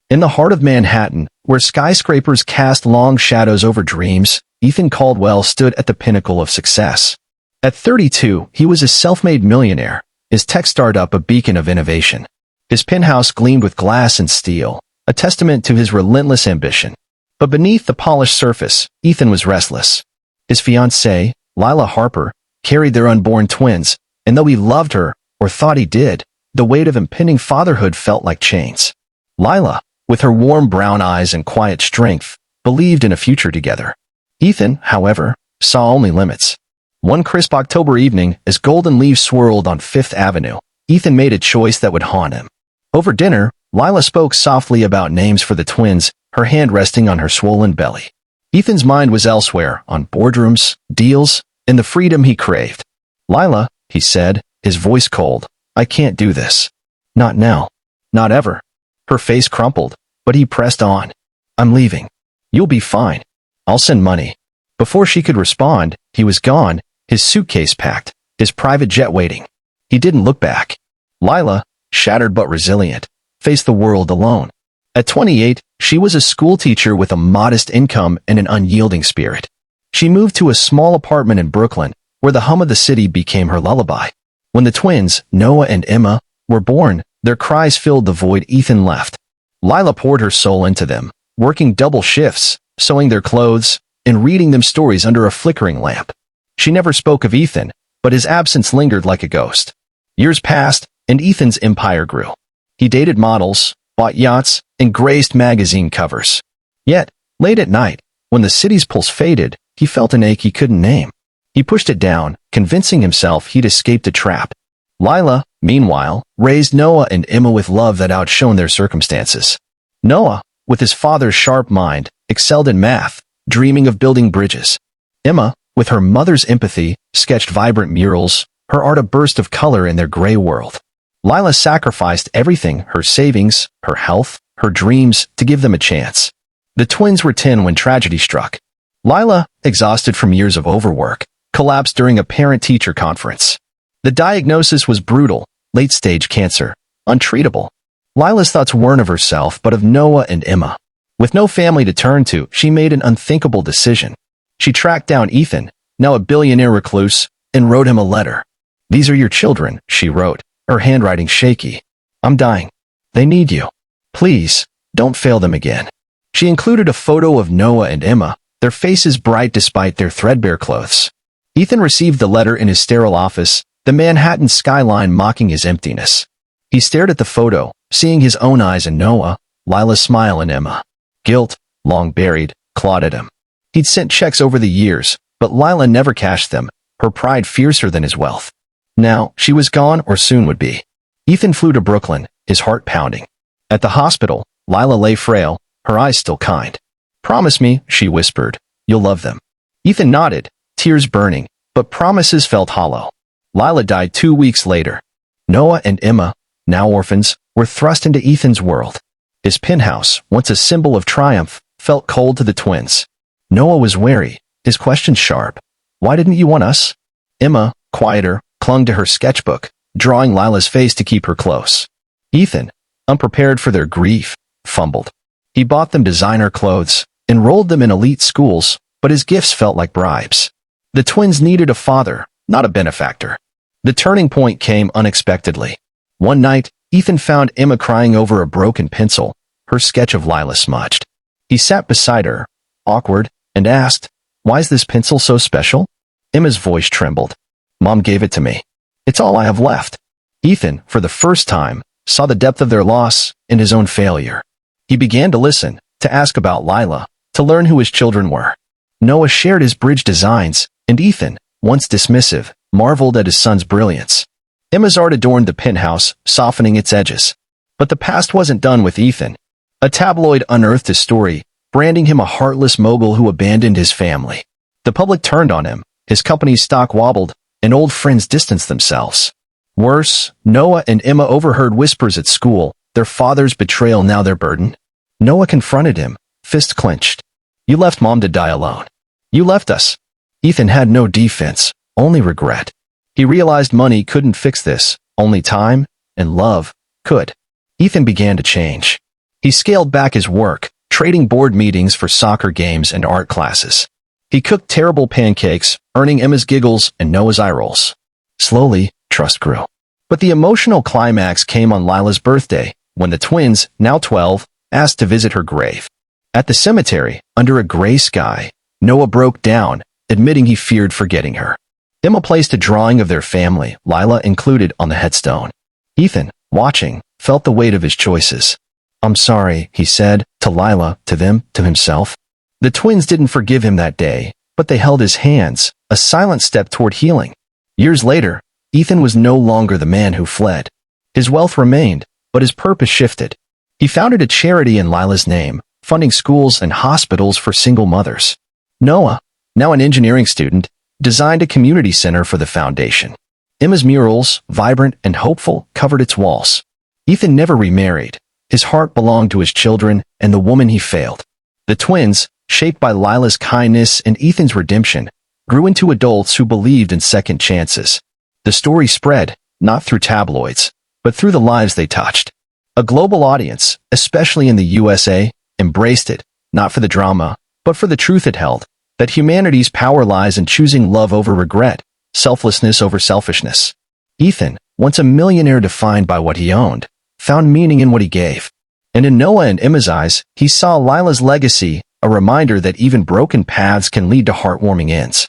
In the heart of Manhattan, where skyscrapers cast long shadows over dreams, Ethan Caldwell stood at the pinnacle of success. At 32, he was a self-made millionaire, his tech startup a beacon of innovation. His penthouse gleamed with glass and steel, a testament to his relentless ambition. But beneath the polished surface, Ethan was restless. His fiancée, Lila Harper, carried their unborn twins, and though he loved her, or thought he did, the weight of impending fatherhood felt like chains. Lila, with her warm brown eyes and quiet strength, believed in a future together. Ethan, however, saw only limits. One crisp October evening, as golden leaves swirled on Fifth Avenue, Ethan made a choice that would haunt him. Over dinner, Lila spoke softly about names for the twins, her hand resting on her swollen belly. Ethan's mind was elsewhere, on boardrooms, deals, and the freedom he craved. "Lila," he said, his voice cold, "I can't do this. Not now. Not ever." Her face crumpled, but he pressed on. "I'm leaving. You'll be fine. I'll send money." Before she could respond, he was gone, his suitcase packed, his private jet waiting. He didn't look back. Lila, shattered but resilient, faced the world alone. At 28, she was a schoolteacher with a modest income and an unyielding spirit. She moved to a small apartment in Brooklyn, where the hum of the city became her lullaby. When the twins, Noah and Emma, were born, their cries filled the void Ethan left. Lila poured her soul into them, working double shifts, sewing their clothes, and reading them stories under a flickering lamp. She never spoke of Ethan, but his absence lingered like a ghost. Years passed, and Ethan's empire grew. He dated models, bought yachts, and graced magazine covers. Yet, late at night, when the city's pulse faded, he felt an ache he couldn't name. He pushed it down, convincing himself he'd escaped a trap. Lila, meanwhile, raised Noah and Emma with love that outshone their circumstances. Noah, with his father's sharp mind, excelled in math, dreaming of building bridges. Emma, with her mother's empathy, sketched vibrant murals, her art a burst of color in their gray world. Lila sacrificed everything, her savings, her health, her dreams, to give them a chance. The twins were 10 when tragedy struck. Lila, exhausted from years of overwork, collapsed during a parent-teacher conference. The diagnosis was brutal, late-stage cancer, untreatable. Lila's thoughts weren't of herself but of Noah and Emma. With no family to turn to, she made an unthinkable decision. She tracked down Ethan, now a billionaire recluse, and wrote him a letter. "These are your children," she wrote, her handwriting shaky. "I'm dying. They need you. Please, don't fail them again." She included a photo of Noah and Emma, their faces bright despite their threadbare clothes. Ethan received the letter in his sterile office, the Manhattan skyline mocking his emptiness. He stared at the photo, seeing his own eyes in Noah, Lila's smile in Emma. Guilt, long buried, clawed at him. He'd sent checks over the years, but Lila never cashed them, her pride fiercer than his wealth. Now, she was gone or soon would be. Ethan flew to Brooklyn, his heart pounding. At the hospital, Lila lay frail, her eyes still kind. "Promise me," she whispered, "you'll love them." Ethan nodded, tears burning, but promises felt hollow. Lila died 2 weeks later. Noah and Emma, now orphans, were thrust into Ethan's world. His penthouse, once a symbol of triumph, felt cold to the twins. Noah was wary, his questions sharp. "Why didn't you want us?" Emma, quieter, clung to her sketchbook, drawing Lila's face to keep her close. Ethan, unprepared for their grief, fumbled. He bought them designer clothes, enrolled them in elite schools, but his gifts felt like bribes. The twins needed a father, not a benefactor. The turning point came unexpectedly. One night, Ethan found Emma crying over a broken pencil, her sketch of Lila smudged. He sat beside her, awkward, and asked, "Why is this pencil so special?" Emma's voice trembled. "Mom gave it to me. It's all I have left." Ethan, for the first time, saw the depth of their loss and his own failure. He began to listen, to ask about Lila, to learn who his children were. Noah shared his bridge designs, and Ethan, once dismissive, marveled at his son's brilliance. Emma's art adorned the penthouse, softening its edges. But the past wasn't done with Ethan. A tabloid unearthed his story, branding him a heartless mogul who abandoned his family. The public turned on him, his company's stock wobbled, and old friends distanced themselves. Worse, Noah and Emma overheard whispers at school, their father's betrayal now their burden. Noah confronted him, fist clenched. "You left Mom to die alone. You left us." Ethan had no defense, only regret. He realized money couldn't fix this, only time and love could. Ethan began to change. He scaled back his work, trading board meetings for soccer games and art classes. He cooked terrible pancakes, earning Emma's giggles and Noah's eye rolls. Slowly, trust grew. But the emotional climax came on Lila's birthday, when the twins, now 12, asked to visit her grave. At the cemetery, under a gray sky, Noah broke down, admitting he feared forgetting her. Emma placed a drawing of their family, Lila included, on the headstone. Ethan, watching, felt the weight of his choices. "I'm sorry," he said, to Lila, to them, to himself. The twins didn't forgive him that day, but they held his hands, a silent step toward healing. Years later, Ethan was no longer the man who fled. His wealth remained, but his purpose shifted. He founded a charity in Lila's name, funding schools and hospitals for single mothers. Noah, now an engineering student, designed a community center for the foundation. Emma's murals, vibrant and hopeful, covered its walls. Ethan never remarried. His heart belonged to his children and the woman he failed. The twins, shaped by Lila's kindness and Ethan's redemption, grew into adults who believed in second chances. The story spread, not through tabloids, but through the lives they touched. A global audience, especially in the USA, embraced it, not for the drama, but for the truth it held, that humanity's power lies in choosing love over regret, selflessness over selfishness. Ethan, once a millionaire defined by what he owned, found meaning in what he gave. And in Noah and Emma's eyes, he saw Lila's legacy, a reminder that even broken paths can lead to heartwarming ends.